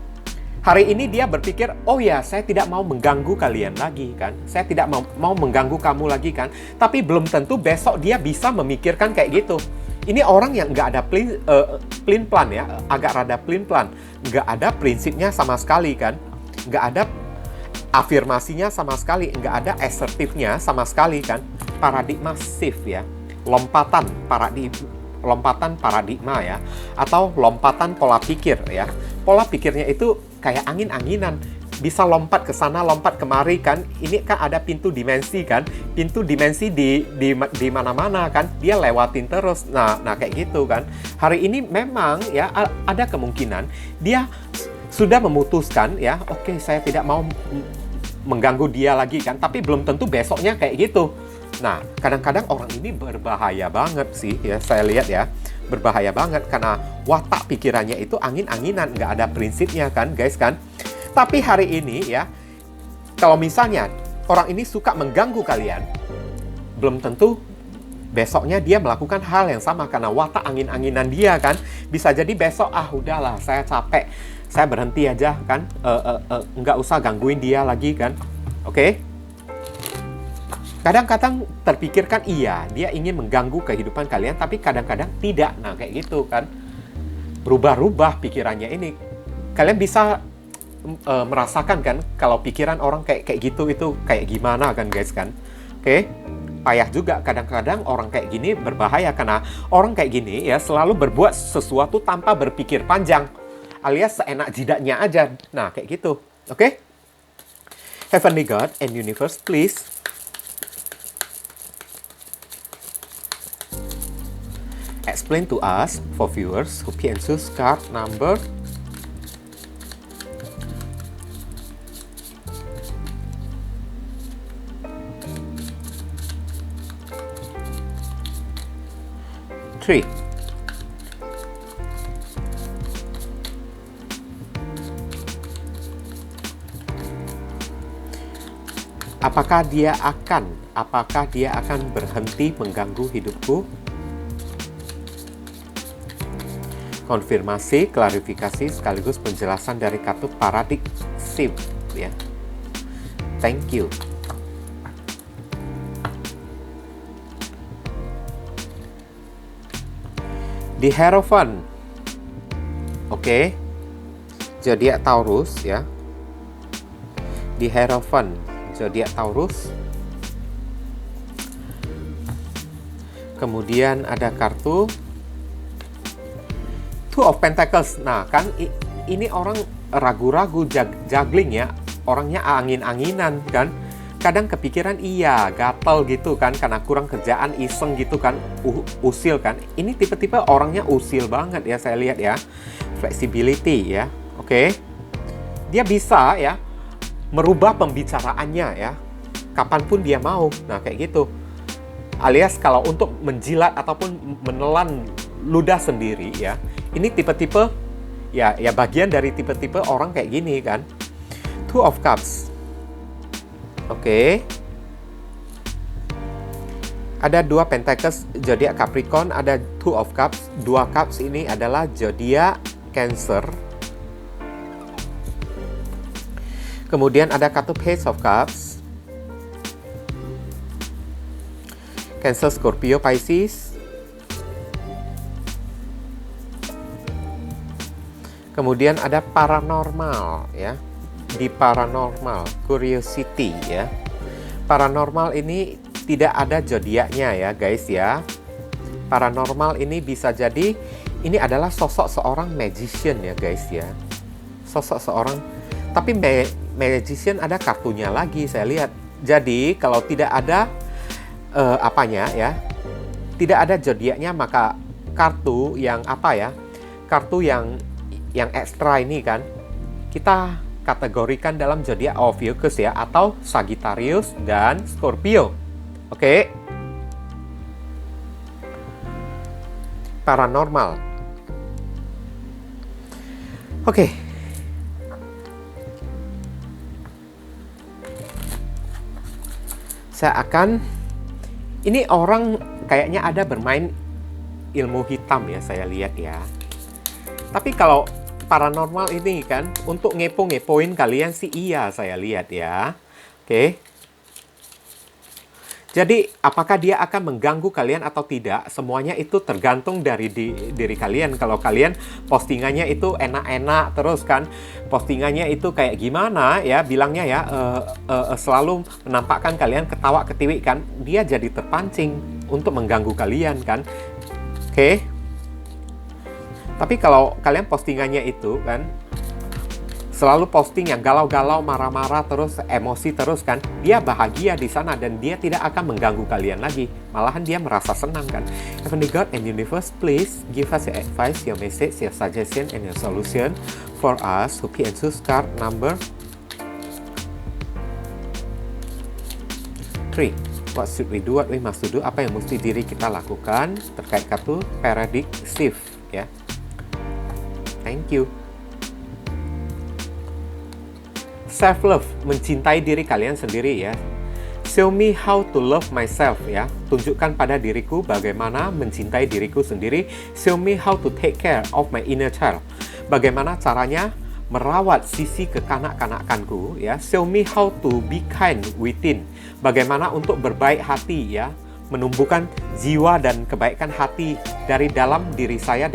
Hari ini dia berpikir, oh ya saya tidak mau mengganggu kalian lagi kan. Saya tidak mau mengganggu kamu lagi kan. Tapi belum tentu besok dia bisa memikirkan kayak gitu. Ini orang yang nggak ada plan plan ya, agak rada plan plan. Nggak ada prinsipnya sama sekali kan. Nggak ada afirmasinya sama sekali, nggak ada assertifnya sama sekali kan. Paradigma shift ya, lompatan paradigma ya, atau lompatan pola pikir ya. Pola pikirnya itu kayak angin-anginan. bisa lompat ke sana, lompat kemari kan. Ini kan ada pintu dimensi kan. Pintu dimensi di mana-mana kan. Dia lewatin terus. Nah kayak gitu kan. Hari ini memang ya ada kemungkinan dia sudah memutuskan ya, oke, saya tidak mau mengganggu dia lagi kan. Tapi belum tentu besoknya kayak gitu. Nah, kadang-kadang orang ini berbahaya banget sih ya, saya lihat ya. Berbahaya banget karena watak pikirannya itu angin-anginan, nggak ada prinsipnya kan guys kan. Tapi hari ini ya, kalau misalnya orang ini suka mengganggu kalian, belum tentu besoknya dia melakukan hal yang sama karena watak angin-anginan dia kan. Bisa jadi besok, udahlah saya capek, saya berhenti aja kan, nggak usah gangguin dia lagi kan. Oke? Kadang-kadang terpikirkan iya, dia ingin mengganggu kehidupan kalian, tapi kadang-kadang tidak. Nah, kayak gitu kan. Berubah-ubah pikirannya ini. Kalian bisa merasakan kan, kalau pikiran orang kayak gitu itu kayak gimana kan guys kan. Oke? Payah juga kadang-kadang orang kayak gini berbahaya, karena orang kayak gini ya selalu berbuat sesuatu tanpa berpikir panjang. Alias seenak jidatnya aja. Nah, kayak gitu. Oke? Heavenly God and Universe, please explain to us, for viewers who can choose card number 3. Apakah dia akan berhenti mengganggu hidupku? Konfirmasi, klarifikasi, sekaligus penjelasan dari kartu paradigm ya. Thank you. The Hierophant. Oke. Zodiak Taurus ya. The Hierophant, zodiak Taurus. Kemudian ada kartu Two of Pentacles. Nah, kan ini orang ragu-ragu, juggling ya. Orangnya angin-anginan kan. Kadang kepikiran iya, gatel gitu kan, karena kurang kerjaan, iseng gitu kan, usil kan. Ini tipe-tipe orangnya usil banget ya, saya lihat ya. Flexibility ya. Oke. Dia bisa ya merubah pembicaraannya ya. Kapanpun dia mau. Nah, kayak gitu. Alias kalau untuk menjilat ataupun menelan ludah sendiri ya. Ini tipe-tipe ya bagian dari tipe-tipe orang kayak gini kan. Two of Cups. Oke. Ada 2 Pentacles zodiak Capricorn, ada Two of Cups. 2 Cups ini adalah zodiak Cancer. Kemudian ada kartu Page of Cups. Cancer, Scorpio, Pisces. Kemudian ada paranormal ya. Di paranormal, curiosity ya. Paranormal ini tidak ada zodiaknya ya guys ya. Paranormal ini bisa jadi ini adalah sosok seorang magician ya guys ya. Sosok seorang, tapi magician ada kartunya lagi saya lihat. Jadi kalau tidak ada tidak ada zodiaknya, maka kartu yang kartu yang ekstra ini kan kita kategorikan dalam zodiak Ophiuchus ya, atau Sagittarius dan Scorpio. Oke. Paranormal. Oke. Saya akan, ini orang kayaknya ada bermain ilmu hitam ya, saya lihat ya. Tapi kalau paranormal ini kan untuk ngepoin kalian sih iya, saya lihat ya. Oke. Jadi apakah dia akan mengganggu kalian atau tidak, semuanya itu tergantung dari diri kalian. Kalau kalian postingannya itu enak-enak terus kan, postingannya itu kayak gimana ya, bilangnya ya selalu menampakkan kalian ketawa-ketiwi kan, dia jadi terpancing untuk mengganggu kalian kan. Oke. Tapi kalau kalian postingannya itu kan selalu posting yang galau-galau, marah-marah terus, emosi terus kan, dia bahagia di sana dan dia tidak akan mengganggu kalian lagi. Malahan dia merasa senang kan. Heavenly God and Universe, please give us your advice, your message, your suggestion, and your solution for us who pay and choose card number 3. What should we do? What we must do? Apa yang mesti diri kita lakukan terkait kartu paradigm shift ya. Thank you. Self-love, mencintai diri kalian sendiri ya. Show me how to love myself ya. Tunjukkan pada diriku bagaimana mencintai diriku sendiri. Show me how to take care of my inner child. Bagaimana caranya merawat sisi kekanak-kanakanku ya. Show me how to be kind within. Bagaimana untuk berbaik hati ya. Menumbuhkan jiwa dan kebaikan hati dari dalam diri saya,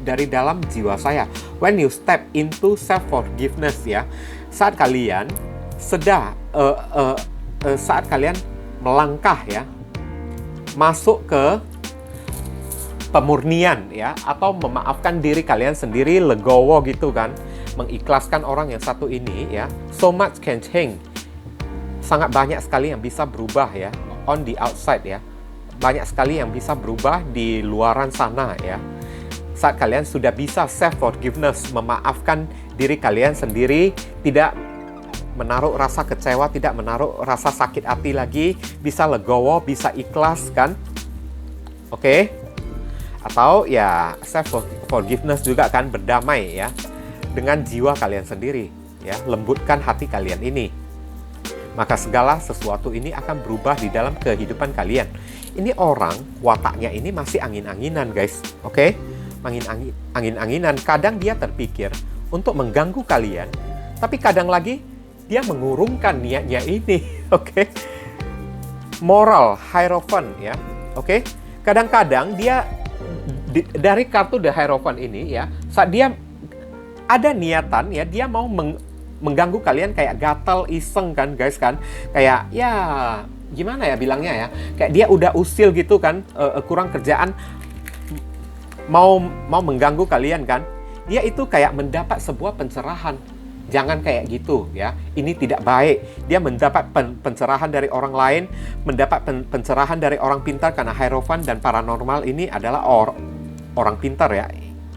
dari dalam jiwa saya. When you step into self-forgiveness ya, saat kalian saat kalian melangkah ya, masuk ke pemurnian ya, atau memaafkan diri kalian sendiri, legowo gitu kan, mengikhlaskan orang yang satu ini ya, so much can change. Sangat banyak sekali yang bisa berubah ya, on the outside ya. Banyak sekali yang bisa berubah di luaran sana ya. Saat kalian sudah bisa self-forgiveness, memaafkan diri kalian sendiri, tidak menaruh rasa kecewa, tidak menaruh rasa sakit hati lagi, bisa legowo, bisa ikhlas kan? Oke? Atau ya self-forgiveness juga kan, berdamai ya dengan jiwa kalian sendiri ya, lembutkan hati kalian ini. Maka segala sesuatu ini akan berubah di dalam kehidupan kalian. Ini orang wataknya ini masih angin-anginan guys, oke? Angin-anginan. Kadang dia terpikir untuk mengganggu kalian, tapi kadang lagi dia mengurungkan niatnya ini, oke? Moral Hierophant ya, oke? Kadang-kadang dia dari kartu The Hierophant ini ya, saat dia ada niatan ya, dia mau mengganggu kalian, kayak gatal, iseng kan guys kan, kayak ya gimana ya bilangnya ya, kayak dia udah usil gitu kan, kurang kerjaan, mau mengganggu kalian kan. Dia itu kayak mendapat sebuah pencerahan. Jangan kayak gitu ya, ini tidak baik. Dia mendapat pencerahan dari orang lain, mendapat pencerahan dari orang pintar, karena Hierophant dan paranormal ini adalah orang pintar ya.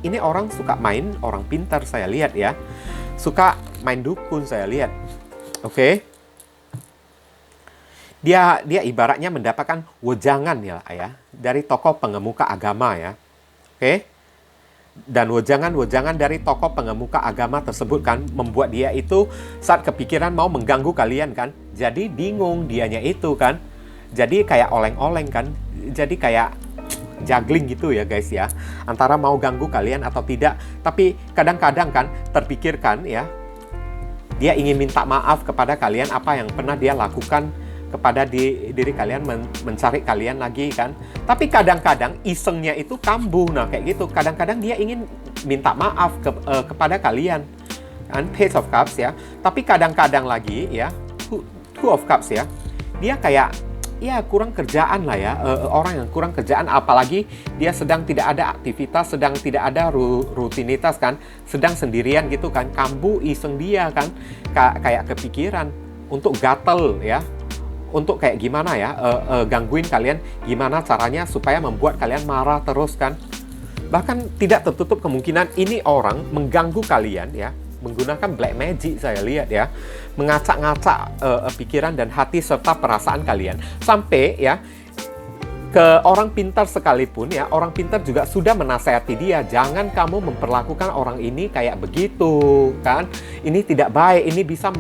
Ini orang suka main orang pintar, saya lihat ya, suka main dukun, saya lihat. Oke. Dia ibaratnya mendapatkan wejangan ya dari tokoh pengemuka agama ya. Oke. Dan wejangan dari tokoh pengemuka agama tersebut kan membuat dia itu saat kepikiran mau mengganggu kalian kan. Jadi bingung dianya itu kan. Jadi kayak oleng-oleng kan. Jadi kayak juggling gitu ya guys ya. Antara mau ganggu kalian atau tidak. Tapi kadang-kadang kan terpikirkan ya, dia ingin minta maaf kepada kalian apa yang pernah dia lakukan kepada diri kalian, mencari kalian lagi kan. Tapi kadang-kadang isengnya itu kambuh. Nah kayak gitu, kadang-kadang dia ingin minta maaf kepada kalian kan, Page of Cups ya. Tapi kadang-kadang lagi ya, Two of Cups ya, dia kayak ya kurang kerjaan lah ya, orang yang kurang kerjaan, apalagi dia sedang tidak ada aktivitas, sedang tidak ada rutinitas kan, sedang sendirian gitu kan, kambuh iseng dia kan, kayak kepikiran untuk gatel ya, untuk kayak gimana ya, gangguin kalian, gimana caranya supaya membuat kalian marah terus kan. Bahkan tidak tertutup kemungkinan ini orang mengganggu kalian ya, menggunakan black magic, saya lihat ya, mengacak-ngacak pikiran dan hati serta perasaan kalian. Sampai ya, ke orang pintar sekalipun ya, orang pintar juga sudah menasehati dia, jangan kamu memperlakukan orang ini kayak begitu kan, ini tidak baik, ini bisa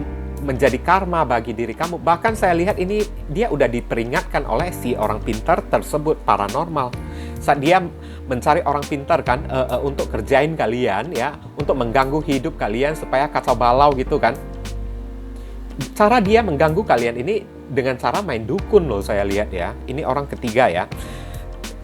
menjadi karma bagi diri kamu. Bahkan saya lihat ini dia udah diperingatkan oleh si orang pintar tersebut, paranormal, saat dia mencari orang pintar kan, untuk kerjain kalian ya, untuk mengganggu hidup kalian supaya kacau balau gitu kan. Cara dia mengganggu kalian ini dengan cara main dukun loh, saya lihat ya. Ini orang ketiga ya.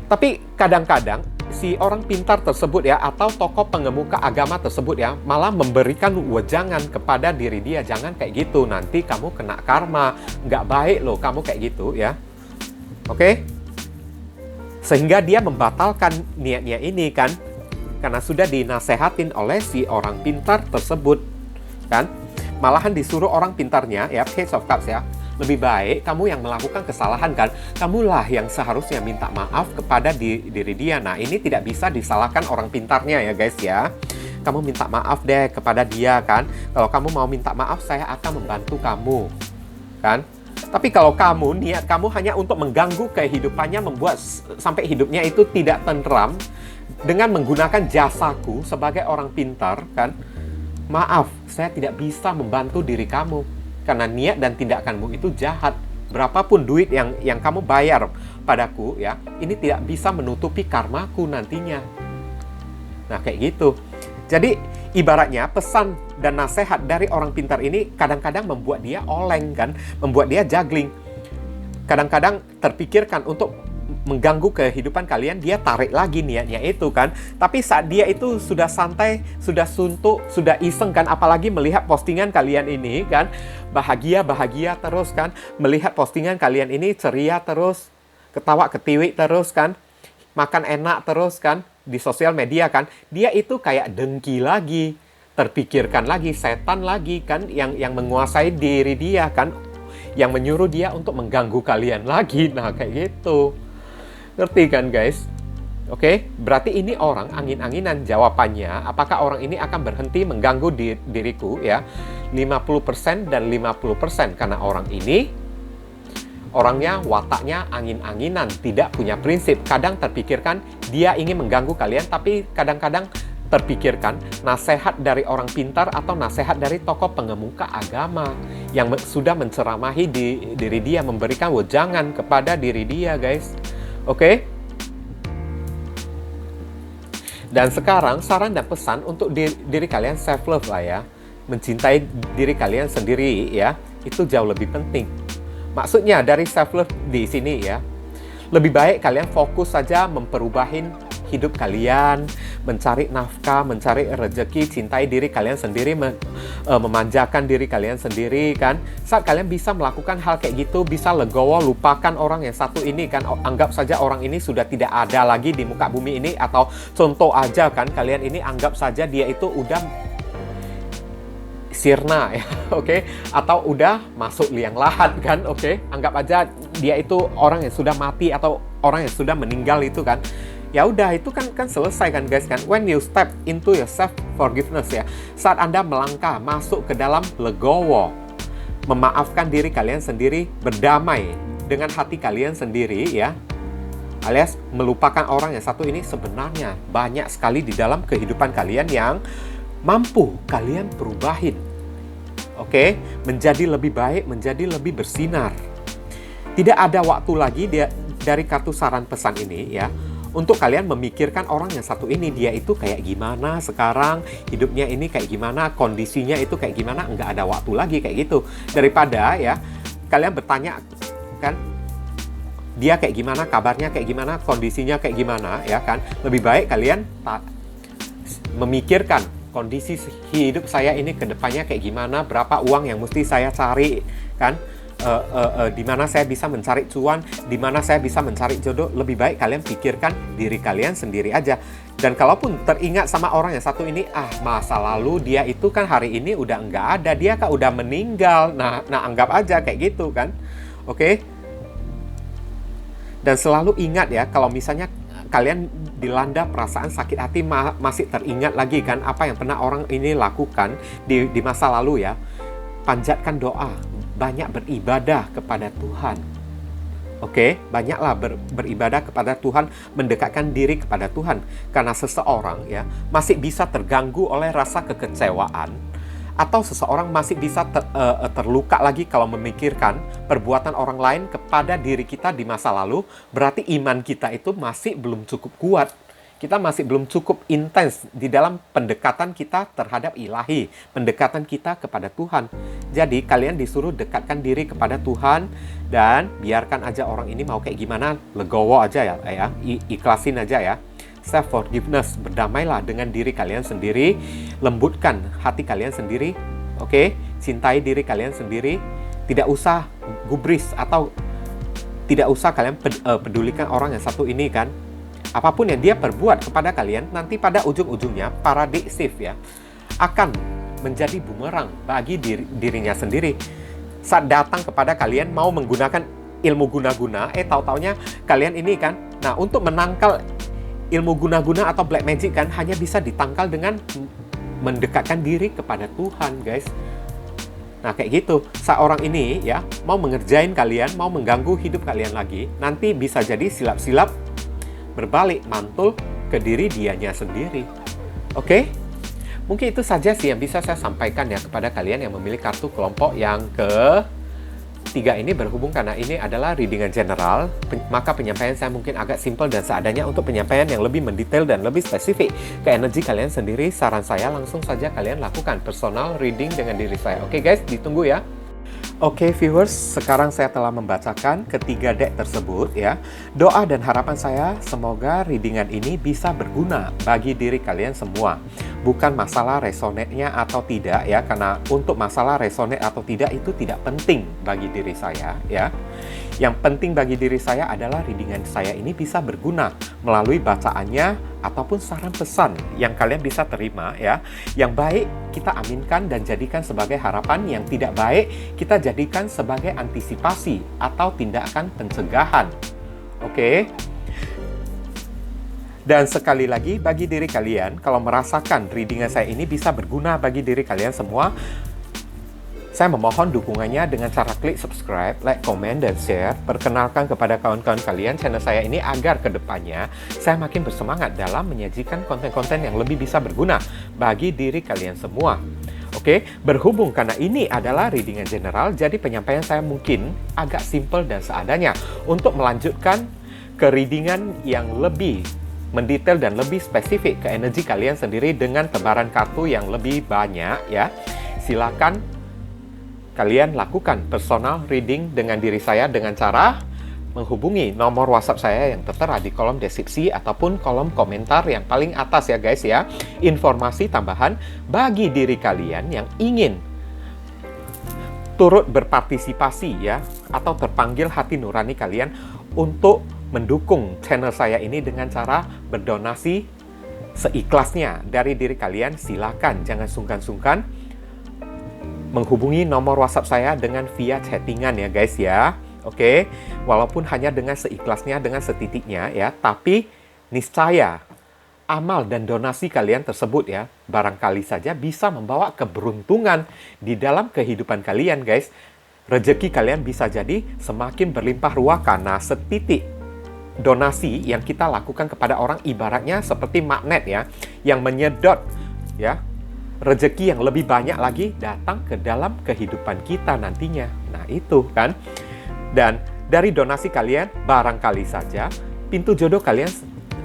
Tapi kadang-kadang si orang pintar tersebut ya, atau tokoh pengemuka agama tersebut ya, malah memberikan wejangan kepada diri dia, jangan kayak gitu, nanti kamu kena karma, nggak baik loh kamu kayak gitu ya. Oke? Sehingga dia membatalkan niatnya ini kan, karena sudah dinasehatin oleh si orang pintar tersebut. kan? Malahan disuruh orang pintarnya, ya, Page of Cups ya, lebih baik kamu yang melakukan kesalahan kan, kamulah yang seharusnya minta maaf kepada diri dia. Nah, ini tidak bisa disalahkan orang pintarnya ya guys ya. Kamu minta maaf deh kepada dia kan. Kalau kamu mau minta maaf, saya akan membantu kamu, kan? Tapi kalau niat kamu hanya untuk mengganggu kehidupannya, membuat sampai hidupnya itu tidak tentram dengan menggunakan jasaku sebagai orang pintar, kan? Maaf, saya tidak bisa membantu diri kamu karena niat dan tindakanmu itu jahat. Berapapun duit yang kamu bayar padaku ya, ini tidak bisa menutupi karmaku nantinya. Nah, kayak gitu. Jadi, ibaratnya pesan dan nasihat dari orang pintar ini kadang-kadang membuat dia oleng kan, membuat dia juggling. Kadang-kadang terpikirkan untuk mengganggu kehidupan kalian, dia tarik lagi niatnya itu kan. Tapi saat dia itu sudah santai, sudah suntuk, sudah iseng kan, apalagi melihat postingan kalian ini kan, bahagia terus kan, melihat postingan kalian ini ceria terus, ketawa ketiwi terus kan, makan enak terus kan di sosial media kan, dia itu kayak dengki lagi, terpikirkan lagi, setan lagi kan yang menguasai diri dia kan, yang menyuruh dia untuk mengganggu kalian lagi. Nah, kayak gitu. Ngerti kan guys? Oke, berarti ini orang angin-anginan. Jawabannya, apakah orang ini akan berhenti mengganggu diriku ya? 50% dan 50%, karena orang ini orangnya, wataknya angin-anginan, tidak punya prinsip. Kadang terpikirkan dia ingin mengganggu kalian, tapi kadang-kadang terpikirkan nasihat dari orang pintar atau nasihat dari tokoh pengemuka agama yang sudah menceramahi diri dia, memberikan wejangan kepada diri dia guys. Oke? Dan sekarang saran dan pesan untuk diri kalian, self love lah ya. Mencintai diri kalian sendiri ya, itu jauh lebih penting. Maksudnya dari self love di sini ya, lebih baik kalian fokus saja memperubahin hidup kalian, mencari nafkah, mencari rezeki, cintai diri kalian sendiri, memanjakan diri kalian sendiri kan. Saat kalian bisa melakukan hal kayak gitu, bisa legowo, lupakan orang yang satu ini kan, anggap saja orang ini sudah tidak ada lagi di muka bumi ini, atau contoh aja kan, kalian ini anggap saja dia itu udah sirna ya, oke? Atau udah masuk liang lahat kan, oke? Anggap aja dia itu orang yang sudah mati atau orang yang sudah meninggal itu kan. Ya udah, itu kan selesai kan guys kan. When you step into your self forgiveness ya, saat Anda melangkah masuk ke dalam legowo, memaafkan diri kalian sendiri, berdamai dengan hati kalian sendiri ya, alias melupakan orang yang satu ini, sebenarnya banyak sekali di dalam kehidupan kalian yang mampu kalian perubahin. Oke, menjadi lebih baik, menjadi lebih bersinar. Tidak ada waktu lagi dari kartu saran pesan ini ya, untuk kalian memikirkan orang yang satu ini, dia itu kayak gimana sekarang, hidupnya ini kayak gimana, kondisinya itu kayak gimana. Nggak ada waktu lagi kayak gitu. Daripada ya, kalian bertanya kan, dia kayak gimana, kabarnya kayak gimana, kondisinya kayak gimana ya kan. Lebih baik kalian memikirkan kondisi hidup saya ini ke depannya kayak gimana, berapa uang yang mesti saya cari kan, di mana saya bisa mencari cuan, di mana saya bisa mencari jodoh. Lebih baik kalian pikirkan diri kalian sendiri aja. Dan kalaupun teringat sama orang yang satu ini, masa lalu dia itu kan hari ini udah nggak ada, dia kan udah meninggal. Nah anggap aja kayak gitu kan. Oke? Dan selalu ingat ya, kalau misalnya kalian dilanda perasaan sakit hati, masih teringat lagi kan apa yang pernah orang ini lakukan di masa lalu ya, panjatkan doa, banyak beribadah kepada Tuhan. Oke, banyaklah beribadah kepada Tuhan, mendekatkan diri kepada Tuhan. Karena seseorang ya masih bisa terganggu oleh rasa kekecewaan, atau seseorang masih bisa terluka lagi kalau memikirkan perbuatan orang lain kepada diri kita di masa lalu. Berarti iman kita itu masih belum cukup kuat. Kita masih belum cukup intens di dalam pendekatan kita terhadap ilahi, pendekatan kita kepada Tuhan. Jadi kalian disuruh dekatkan diri kepada Tuhan, dan biarkan aja orang ini mau kayak gimana, legowo aja ya, ikhlasin aja ya. Self forgiveness, berdamailah dengan diri kalian sendiri, lembutkan hati kalian sendiri. Oke, cintai diri kalian sendiri. Tidak usah gubris atau tidak usah kalian pedulikan orang yang satu ini kan. Apapun yang dia perbuat kepada kalian, nanti pada ujung-ujungnya para diksif ya akan menjadi bumerang bagi dirinya sendiri. Saat datang kepada kalian mau menggunakan ilmu guna-guna, tahu-taunya kalian ini kan, nah untuk menangkal ilmu guna-guna atau black magic kan hanya bisa ditangkal dengan mendekatkan diri kepada Tuhan, guys. Nah, kayak gitu. Seorang ini ya mau mengerjain kalian, mau mengganggu hidup kalian lagi, nanti bisa jadi silap-silap berbalik mantul ke diri dianya sendiri. Oke? Mungkin itu saja sih yang bisa saya sampaikan ya kepada kalian yang memilih kartu kelompok yang ketiga ini, berhubung karena ini adalah readingan general, maka penyampaian saya mungkin agak simpel dan seadanya. Untuk penyampaian yang lebih mendetail dan lebih spesifik ke energi kalian sendiri, saran saya langsung saja kalian lakukan personal reading dengan diri saya. Oke guys, ditunggu ya. Oke viewers, sekarang saya telah membacakan ketiga deck tersebut ya. Doa dan harapan saya semoga readingan ini bisa berguna bagi diri kalian semua. Bukan masalah resonate-nya atau tidak ya, karena untuk masalah resonate atau tidak itu tidak penting bagi diri saya ya. Yang penting bagi diri saya adalah readingan saya ini bisa berguna melalui bacaannya ataupun saran pesan yang kalian bisa terima ya. Yang baik kita aminkan dan jadikan sebagai harapan, yang tidak baik kita jadikan sebagai antisipasi atau tindakan pencegahan. Oke? Dan sekali lagi bagi diri kalian, kalau merasakan readingan saya ini bisa berguna bagi diri kalian semua, saya memohon dukungannya dengan cara klik subscribe, like, komen, dan share. Perkenalkan kepada kawan-kawan kalian channel saya ini agar kedepannya saya makin bersemangat dalam menyajikan konten-konten yang lebih bisa berguna bagi diri kalian semua. Oke, berhubung karena ini adalah readingan general, jadi penyampaian saya mungkin agak simple dan seadanya. Untuk melanjutkan ke readingan yang lebih mendetail dan lebih spesifik ke energi kalian sendiri dengan tebaran kartu yang lebih banyak ya, silakan kalian lakukan personal reading dengan diri saya dengan cara menghubungi nomor WhatsApp saya yang tertera di kolom deskripsi ataupun kolom komentar yang paling atas ya guys ya. Informasi tambahan bagi diri kalian yang ingin turut berpartisipasi ya, atau terpanggil hati nurani kalian untuk mendukung channel saya ini dengan cara berdonasi seikhlasnya dari diri kalian, silakan jangan sungkan-sungkan menghubungi nomor WhatsApp saya dengan via chattingan ya guys ya. Oke, walaupun hanya dengan seikhlasnya, dengan setitiknya ya, tapi niscaya amal dan donasi kalian tersebut ya, barangkali saja bisa membawa keberuntungan di dalam kehidupan kalian guys. Rezeki kalian bisa jadi semakin berlimpah ruah karena setitik donasi yang kita lakukan kepada orang ibaratnya seperti magnet ya, yang menyedot ya, rezeki yang lebih banyak lagi datang ke dalam kehidupan kita nantinya. Nah itu kan. Dan dari donasi kalian, barangkali saja pintu jodoh kalian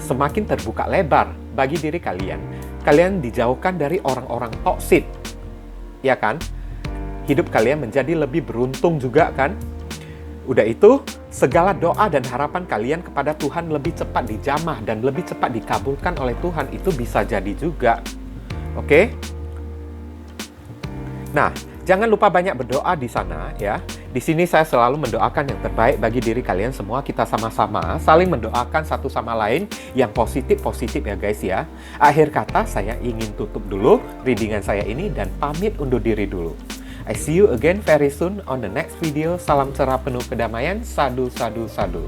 semakin terbuka lebar bagi diri kalian. Kalian dijauhkan dari orang-orang toksik, ya kan? Hidup kalian menjadi lebih beruntung juga kan? Udah itu, segala doa dan harapan kalian kepada Tuhan lebih cepat dijamah dan lebih cepat dikabulkan oleh Tuhan. Itu bisa jadi juga. Oke? Nah, jangan lupa banyak berdoa di sana ya. Di sini saya selalu mendoakan yang terbaik bagi diri kalian semua. Kita sama-sama saling mendoakan satu sama lain yang positif-positif ya guys ya. Akhir kata saya ingin tutup dulu readingan saya ini dan pamit undur diri dulu. I see you again very soon on the next video. Salam cerah penuh kedamaian. Sadu, sadu, sadu.